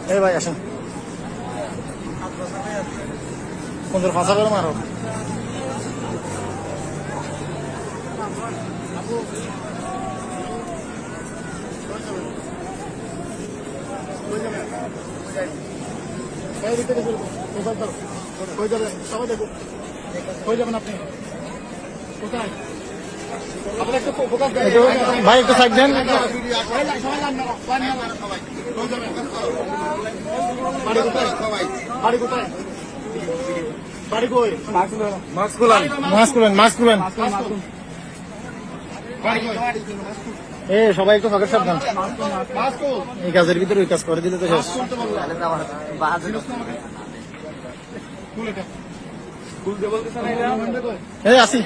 এই ভাই আসেন সুন্দর ফাঁসা করে মারো সবাই দেখুন হয়ে যাবেন আপনি কোথায় ভাই একটু সাইড দেন সবাই একটু ফাঁকের সাবধান এই কাজের ভিতরে ওই কাজ করে দিলে তো শেষ আসি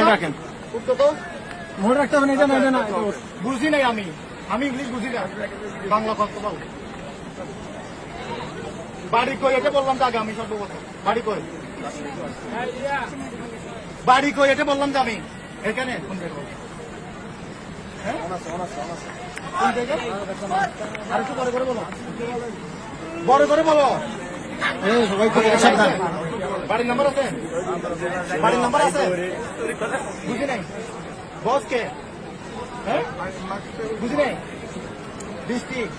রাখেন মোবাইল রাখতে হবে না বুঝি নাই আমি ইংলিশ বুঝি না বাংলা কথা বল বাড়ি কই এটা বললাম তো আগে আমি সর্বপ্রথম বাড়ি কই এটা বললাম তো আমি এখানে আর একটু বড় করে বলো সবাই সাবধান বাড়ির নাম্বার আছে বুঝি নাই বস কে হ্যাঁ বুঝি নাই ডিস্ট্রিক্ট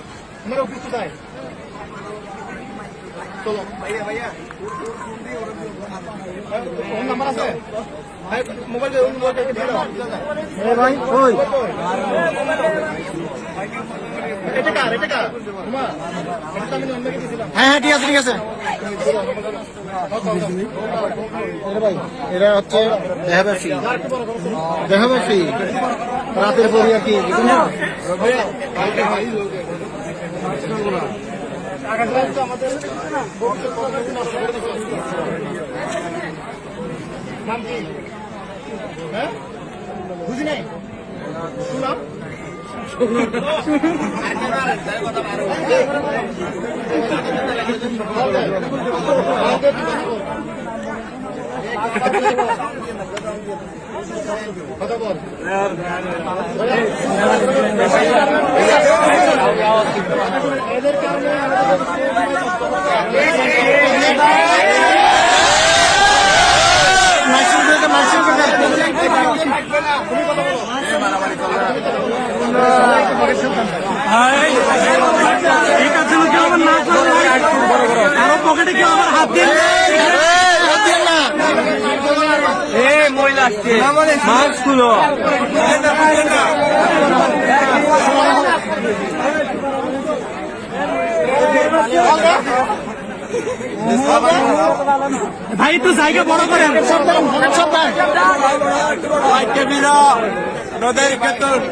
আমার অফিস কোথায় চলো ভাইয়া নাম্বার আছে মোবাইল ভাই ওই হ্যাঁ ঠিক আছে এরা হচ্ছে দেহাবাসী রাতের পরে আর কি বুঝি নাই শুনলাম কথা বল এদের কারণে আরো পকেটে কেউ আমার হাত দিয়ে মহিলা আসছে মাস্ক খুলো ভাই একটু জায়গা বড় করেন